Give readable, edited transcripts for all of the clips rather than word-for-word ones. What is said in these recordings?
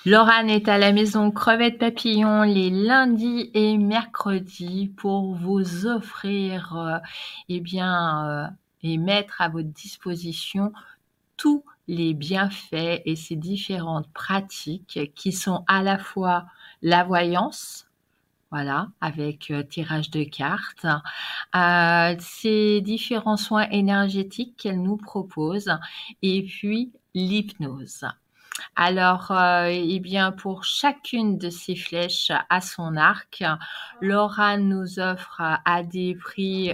Laurane est à la maison Crevette Papillon les lundis et mercredis pour vous offrir et mettre à votre disposition tous les bienfaits et ces différentes pratiques qui sont à la fois la voyance, voilà, avec tirage de cartes, ces différents soins énergétiques qu'elle nous propose et puis l'hypnose. Alors, pour chacune de ces flèches à son arc, Laura nous offre à des prix,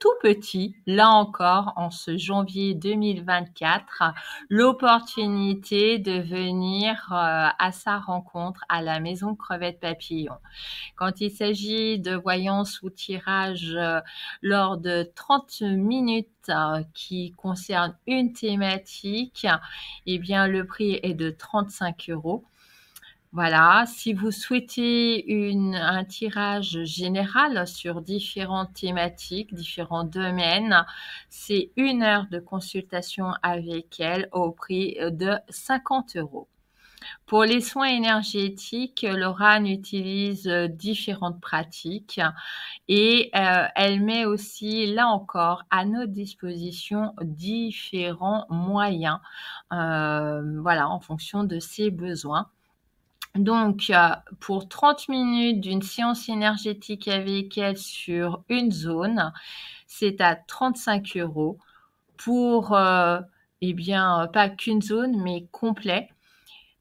tout petits. Là encore, en ce janvier 2024, l'opportunité de venir à sa rencontre à la maison Crevette Papillon. Quand il s'agit de voyance ou tirage lors de 30 minutes qui concernent une thématique, le prix est de 35 €. Voilà, si vous souhaitez un tirage général sur différentes thématiques, différents domaines, c'est 1 heure de consultation avec elle au prix de 50 €. Pour les soins énergétiques, Laurane utilise différentes pratiques et elle met aussi, là encore, à notre disposition différents moyens, en fonction de ses besoins. Donc, pour 30 minutes d'une séance énergétique avec elle sur une zone, c'est à 35 €. Pour, pas qu'une zone, mais complet,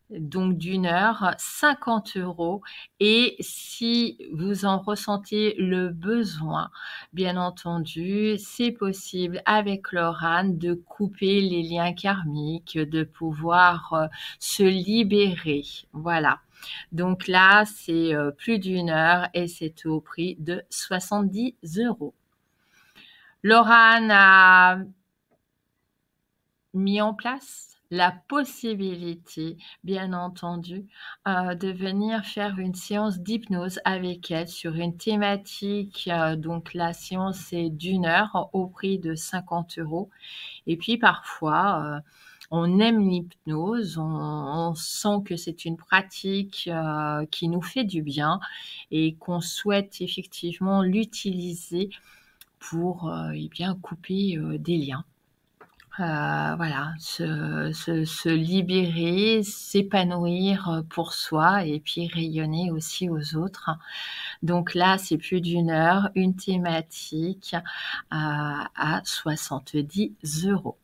donc d'1 heure, 50 € et si vous en ressentez le besoin, bien entendu, c'est possible avec Laurane de couper les liens karmiques, de pouvoir, se libérer. Voilà. Donc là, c'est, plus d'1 heure et c'est au prix de 70 €. Laurane a mis en place la possibilité, bien entendu, de venir faire une séance d'hypnose avec elle sur une thématique. Donc la séance est d'1 heure au prix de 50 € et puis parfois, on aime l'hypnose, on sent que c'est une pratique, qui nous fait du bien et qu'on souhaite effectivement l'utiliser pour, couper, des liens. Se libérer, s'épanouir, pour soi et puis rayonner aussi aux autres. Donc là, c'est plus d'1 heure, une thématique, à 70 €.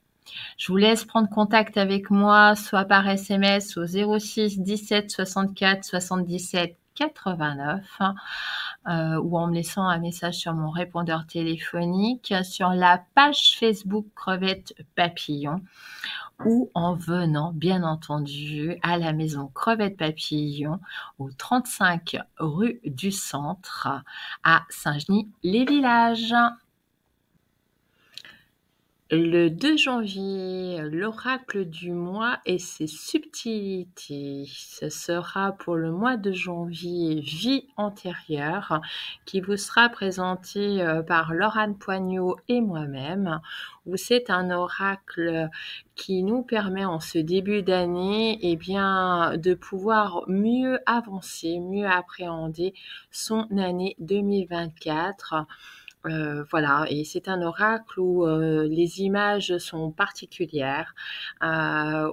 Je vous laisse prendre contact avec moi, soit par SMS au 06 17 64 77 89, ou en me laissant un message sur mon répondeur téléphonique, sur la page Facebook Crevette Papillon, ou en venant, bien entendu, à la maison Crevette Papillon, au 35 rue du Centre, à Saint-Genis-les-Villages. Le 2 janvier, l'oracle du mois et ses subtilités. Ce sera pour le mois de janvier, vie antérieure, qui vous sera présenté par Laurane Poignot et moi-même, où c'est un oracle qui nous permet en ce début d'année de pouvoir mieux avancer, mieux appréhender son année 2024. Et c'est un oracle où les images sont particulières,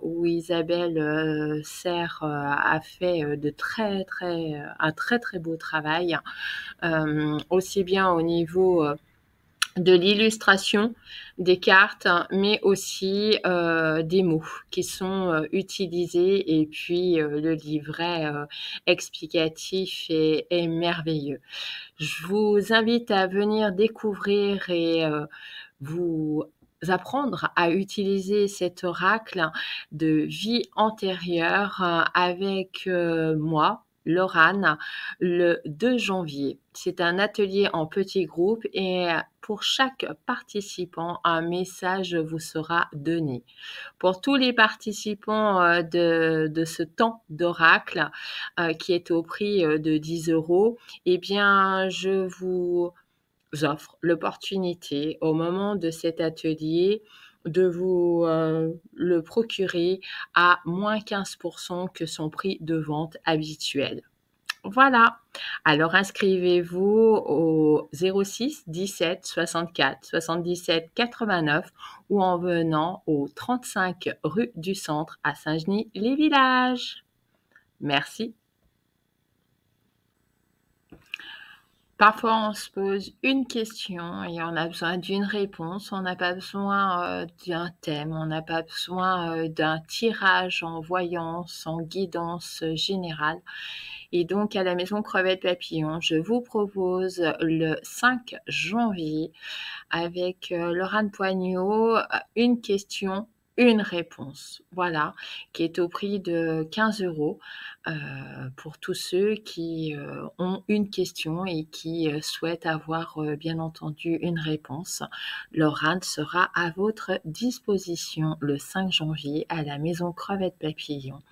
où Isabelle Serre a fait un très très beau travail, aussi bien au niveau de l'illustration des cartes, mais aussi des mots qui sont utilisés et puis le livret explicatif est merveilleux. Je vous invite à venir découvrir et vous apprendre à utiliser cet oracle de vie antérieure avec moi, Laurane, le 2 janvier. C'est un atelier en petits groupes et pour chaque participant, un message vous sera donné. Pour tous les participants de ce temps d'oracle qui est au prix de 10 €, je vous offre l'opportunité au moment de cet atelier de vous le procurer à moins 15% que son prix de vente habituel. Voilà. Alors inscrivez-vous au 06 17 64 77 89 ou en venant au 35 rue du Centre à Saint-Genis-les-Villages. Merci. Parfois, on se pose une question et on a besoin d'une réponse. On n'a pas besoin d'un thème, on n'a pas besoin d'un tirage en voyance, en guidance générale. Et donc, à la Maison Crevette Papillon, je vous propose le 5 janvier avec Laurent Poignot, une question, une réponse. Voilà, qui est au prix de 15 € pour tous ceux qui ont une question et qui souhaitent avoir bien entendu une réponse. Laurent sera à votre disposition le 5 janvier à la Maison Crevette Papillon,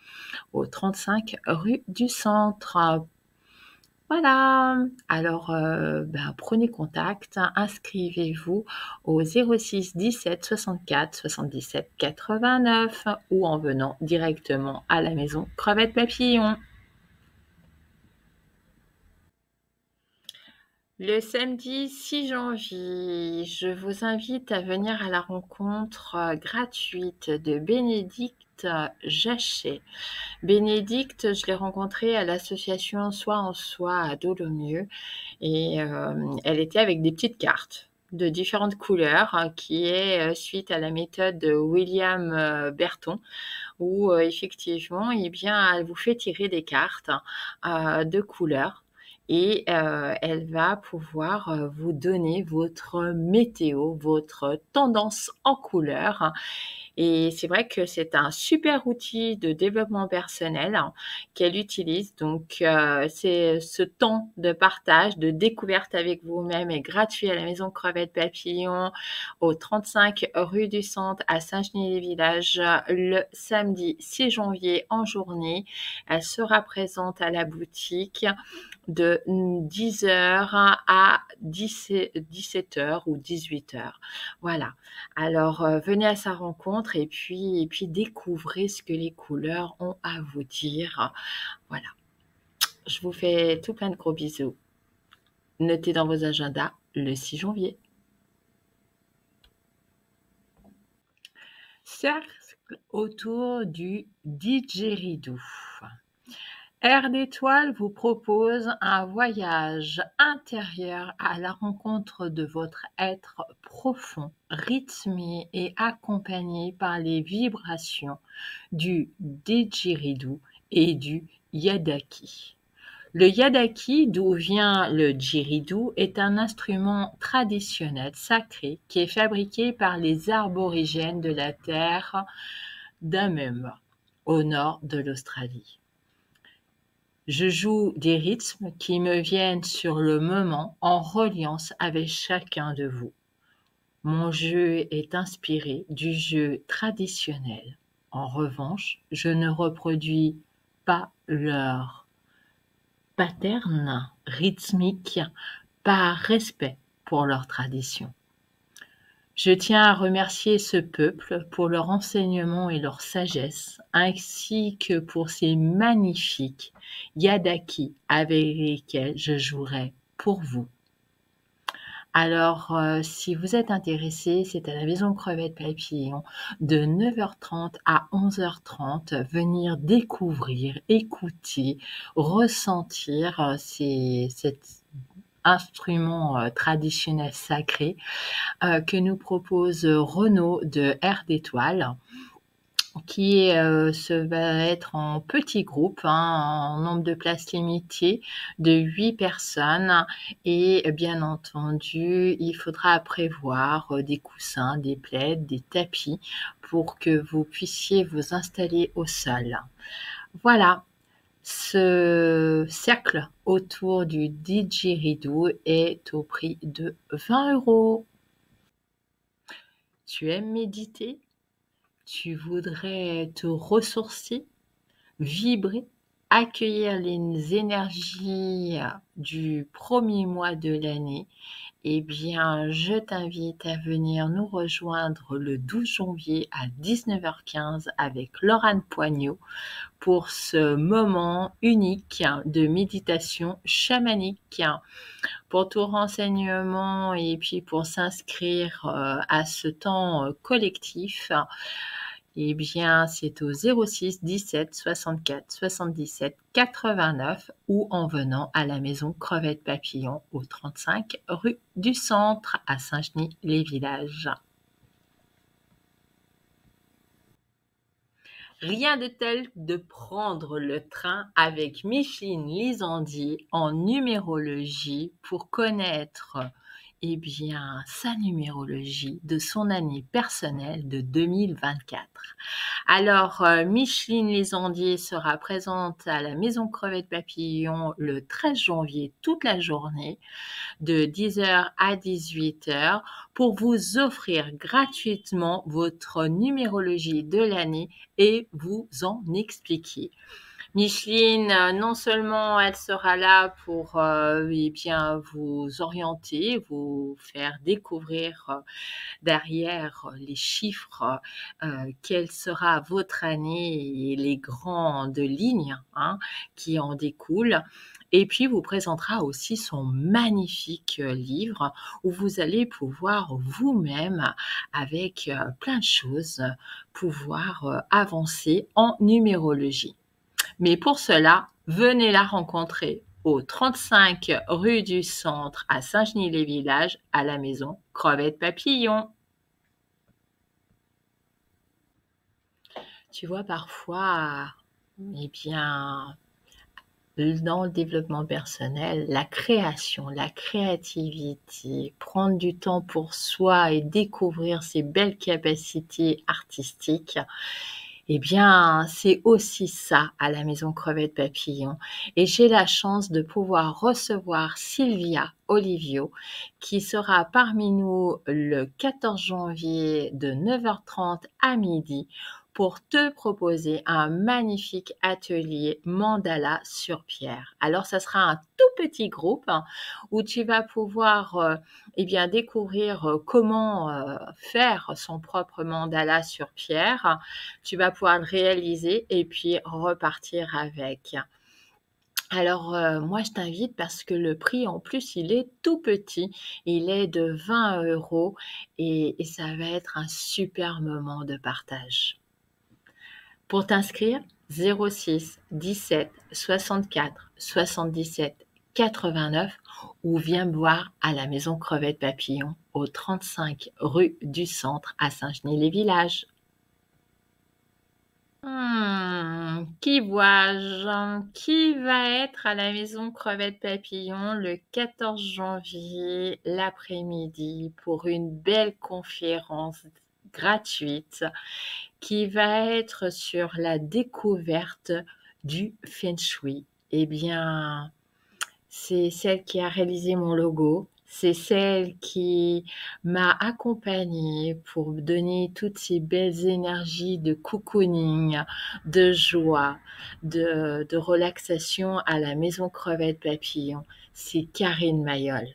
au 35 rue du Centre. Voilà, alors prenez contact, inscrivez-vous au 06 17 64 77 89 ou en venant directement à la Maison Crevette Papillon. Le samedi 6 janvier, je vous invite à venir à la rencontre gratuite de Bénédicte Jachet. Bénédicte, je l'ai rencontrée à l'association Soi en Soi à Dolomieu et elle était avec des petites cartes de différentes couleurs qui est suite à la méthode de William Berton où effectivement, eh bien, elle vous fait tirer des cartes de couleurs et elle va pouvoir vous donner votre météo, votre tendance en couleurs. Et c'est vrai que c'est un super outil de développement personnel qu'elle utilise. Donc, c'est ce temps de partage, de découverte avec vous-même est gratuit à la Maison Crevette Papillon, au 35 rue du Centre à Saint-Genis-les-Villages, le samedi 6 janvier en journée. Elle sera présente à la boutique de 10 h à 17 h ou 18 h. Voilà. Alors, venez à sa rencontre et puis découvrez ce que les couleurs ont à vous dire. Voilà. Je vous fais tout plein de gros bisous. Notez dans vos agendas le 6 janvier. Cercle autour du didgeridoo. Air d'Étoile vous propose un voyage intérieur à la rencontre de votre être profond, rythmé et accompagné par les vibrations du didgeridoo et du yadaki. Le yadaki, d'où vient le didgeridoo, est un instrument traditionnel sacré qui est fabriqué par les aborigènes de la terre d'Amum, au nord de l'Australie. Je joue des rythmes qui me viennent sur le moment en reliance avec chacun de vous. Mon jeu est inspiré du jeu traditionnel. En revanche, je ne reproduis pas leur pattern rythmique par respect pour leur tradition. Je tiens à remercier ce peuple pour leur enseignement et leur sagesse, ainsi que pour ces magnifiques yadaki avec lesquels je jouerai pour vous. Alors, si vous êtes intéressé, c'est à la Maison Crevette Papillon de 9h30 à 11h30. Venir découvrir, écouter, ressentir cet instrument traditionnel sacré que nous propose Renaud de Air d'Étoile, qui va être en petit groupe, en nombre de places limitées de 8 personnes. Et bien entendu, il faudra prévoir des coussins, des plaids, des tapis pour que vous puissiez vous installer au sol. Voilà. Ce cercle autour du didgeridoo est au prix de 20 €. Tu aimes méditer? Tu voudrais te ressourcer, vibrer, accueillir les énergies du premier mois de l'année, eh bien, je t'invite à venir nous rejoindre le 12 janvier à 19h15 avec Laurane Poignot pour ce moment unique de méditation chamanique. Pour tout renseignement et puis pour s'inscrire à ce temps collectif, eh bien, c'est au 06 17 64 77 89 ou en venant à la maison Crevette Papillon au 35 rue du Centre à Saint-Genis-les-Villages. Rien de tel de prendre le train avec Micheline Lisandie en numérologie pour connaître eh bien, sa numérologie de son année personnelle de 2024. Alors, Micheline Lisandie sera présente à la Maison Crevette Papillon le 13 janvier toute la journée de 10h à 18h pour vous offrir gratuitement votre numérologie de l'année et vous en expliquer. Micheline, non seulement elle sera là pour eh bien, vous orienter, vous faire découvrir derrière les chiffres quelle sera votre année et les grandes lignes qui en découlent. Et puis, vous présentera aussi son magnifique livre où vous allez pouvoir vous-même, avec plein de choses, pouvoir avancer en numérologie. Mais pour cela, venez la rencontrer au 35 rue du Centre à Saint-Genis-les-Villages à la maison Crevette Papillon. Tu vois, parfois, eh bien, dans le développement personnel, la création, la créativité, prendre du temps pour soi et découvrir ses belles capacités artistiques, eh bien, c'est aussi ça à la maison Crevette Papillon. Et j'ai la chance de pouvoir recevoir Sylvia Olivio, qui sera parmi nous le 14 janvier de 9h30 à midi pour te proposer un magnifique atelier mandala sur pierre. Alors, ça sera un tout petit groupe où tu vas pouvoir eh bien, découvrir comment faire son propre mandala sur pierre. Tu vas pouvoir le réaliser et puis repartir avec. Alors, moi, je t'invite parce que le prix, en plus, il est tout petit. Il est de 20 € et ça va être un super moment de partage. Pour t'inscrire, 06 17 64 77 89 ou viens me voir à la maison Crevette Papillon au 35 rue du Centre à Saint-Genis-les-Villages. Qui vois-je? Qui va être à la maison Crevette Papillon le 14 janvier l'après-midi pour une belle conférence gratuite qui va être sur la découverte du Feng Shui. Eh bien, c'est celle qui a réalisé mon logo. C'est celle qui m'a accompagnée pour me donner toutes ces belles énergies de cocooning, de joie, de relaxation à la maison Crevette Papillon. C'est Karine Mayol.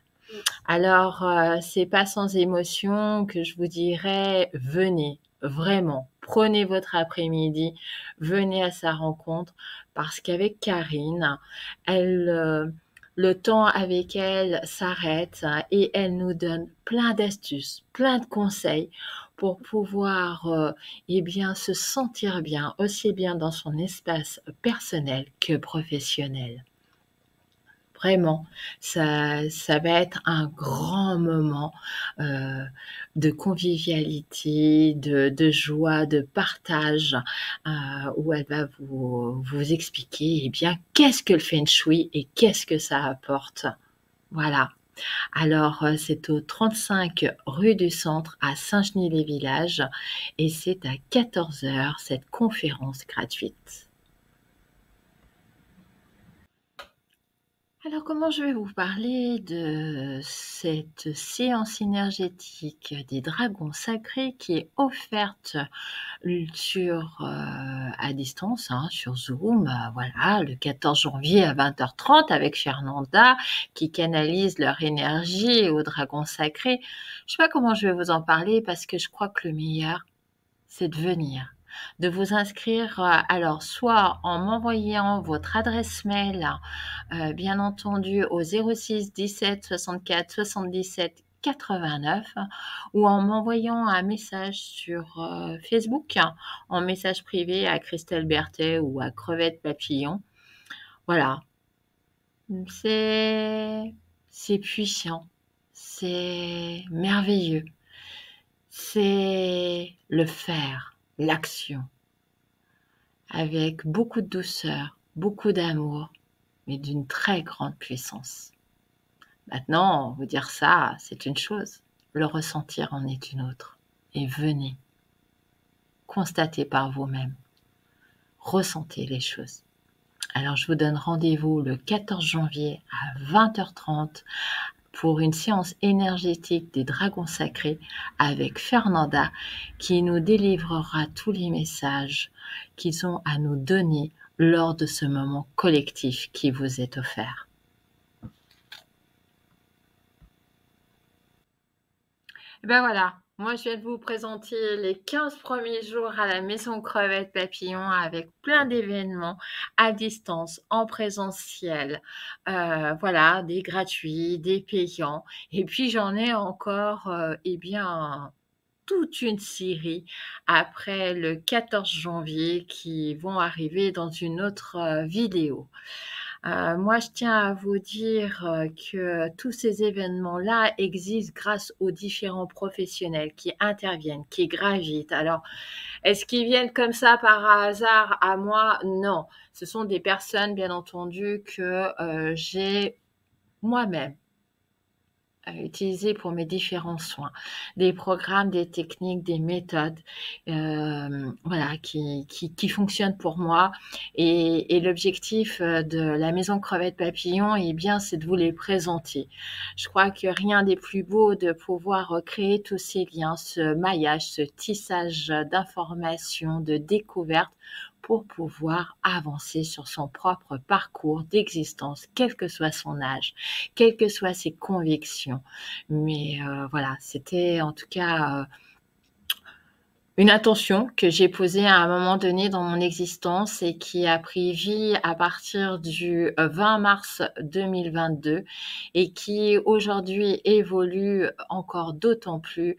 Alors, c'est pas sans émotion que je vous dirais, venez, vraiment, prenez votre après-midi, venez à sa rencontre, parce qu'avec Karine, le temps avec elle s'arrête et elle nous donne plein d'astuces, plein de conseils pour pouvoir eh bien, se sentir bien, aussi bien dans son espace personnel que professionnel. Vraiment, ça va être un grand moment de convivialité, de joie, de partage, où elle va vous expliquer eh bien, qu'est-ce que le Feng Shui et qu'est-ce que ça apporte. Voilà. Alors, c'est au 35 rue du Centre à Saint-Genis-les-Villages et c'est à 14h cette conférence gratuite. Alors, comment je vais vous parler de cette séance énergétique des dragons sacrés qui est offerte sur à distance, hein, sur Zoom, voilà, le 14 janvier à 20h30 avec Fernanda, qui canalise leur énergie au dragon sacré. Je sais pas comment je vais vous en parler parce que je crois que le meilleur, c'est de venir, de vous inscrire, alors soit en m'envoyant votre adresse mail, bien entendu au 06 17 64 77 89 ou en m'envoyant un message sur Facebook, en message privé à Christelle Berthet ou à Crevette Papillon. Voilà, c'est puissant, c'est merveilleux, c'est le faire, l'action, avec beaucoup de douceur, beaucoup d'amour, mais d'une très grande puissance. Maintenant, vous dire ça, c'est une chose, le ressentir en est une autre. Et venez, constatez par vous-même, ressentez les choses. Alors, je vous donne rendez-vous le 14 janvier à 20h30 pour une séance énergétique des dragons sacrés avec Fernanda qui nous délivrera tous les messages qu'ils ont à nous donner lors de ce moment collectif qui vous est offert. Et ben voilà, moi je viens de vous présenter les 15 premiers jours à la Maison Crevette Papillon avec plein d'événements à distance, en présentiel. Voilà, des gratuits, des payants. Et puis j'en ai encore, eh bien, toute une série après le 14 janvier qui vont arriver dans une autre vidéo. Moi, je tiens à vous dire que tous ces événements-là existent grâce aux différents professionnels qui interviennent, qui gravitent. Alors, est-ce qu'ils viennent comme ça par hasard à moi? Non. Ce sont des personnes, bien entendu, que j'ai moi-même utiliser pour mes différents soins, des programmes, des techniques, des méthodes, voilà, qui fonctionnent pour moi. Et l'objectif de la Maison Crevette Papillon, eh bien, c'est de vous les présenter. Je crois que rien n'est plus beau de pouvoir créer tous ces liens, ce maillage, ce tissage d'informations, de découvertes pour pouvoir avancer sur son propre parcours d'existence, quel que soit son âge, quelles que soient ses convictions. Mais voilà, c'était en tout cas une intention que j'ai posée à un moment donné dans mon existence et qui a pris vie à partir du 20 mars 2022 et qui aujourd'hui évolue encore d'autant plus,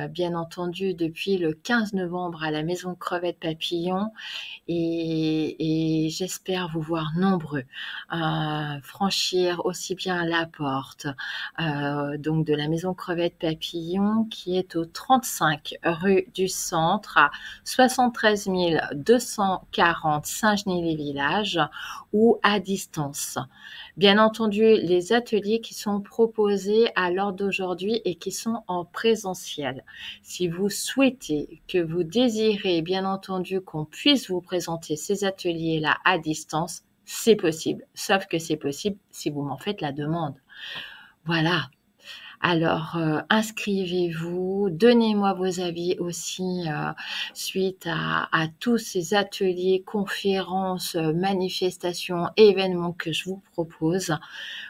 bien entendu depuis le 15 novembre à la Maison Crevette Papillon et j'espère vous voir nombreux franchir aussi bien la porte donc de la Maison Crevette Papillon qui est au 35 rue du Centre à 73 240 Saint-Genis-les-Villages ou à distance. Bien entendu, les ateliers qui sont proposés à l'heure d'aujourd'hui et qui sont en présentiel. Si vous souhaitez, que vous désirez, bien entendu, qu'on puisse vous présenter ces ateliers-là à distance, c'est possible. Sauf que c'est possible si vous m'en faites la demande. Voilà. Alors, inscrivez-vous, donnez-moi vos avis aussi suite à tous ces ateliers, conférences, manifestations, événements que je vous propose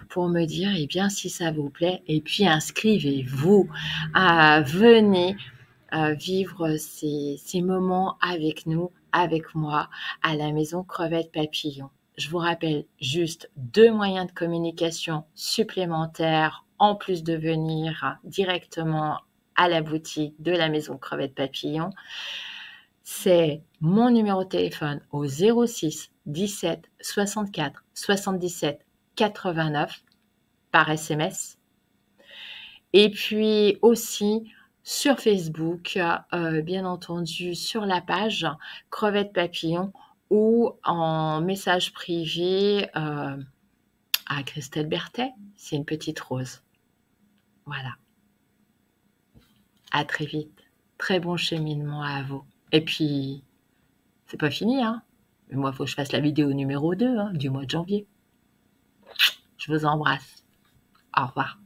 pour me dire eh bien si ça vous plaît et puis inscrivez-vous, venez vivre ces moments avec nous, avec moi, à la Maison Crevette Papillon. Je vous rappelle juste 2 moyens de communication supplémentaires en plus de venir directement à la boutique de la Maison Crevette Papillon. C'est mon numéro de téléphone au 06 17 64 77 89 par SMS. Et puis aussi sur Facebook, bien entendu sur la page Crevette Papillon ou en message privé à Christelle Berthet, c'est une petite rose. Voilà. À très vite. Très bon cheminement à vous. Et puis, c'est pas fini, hein. Mais moi, il faut que je fasse la vidéo numéro 2 du mois de janvier. Je vous embrasse. Au revoir.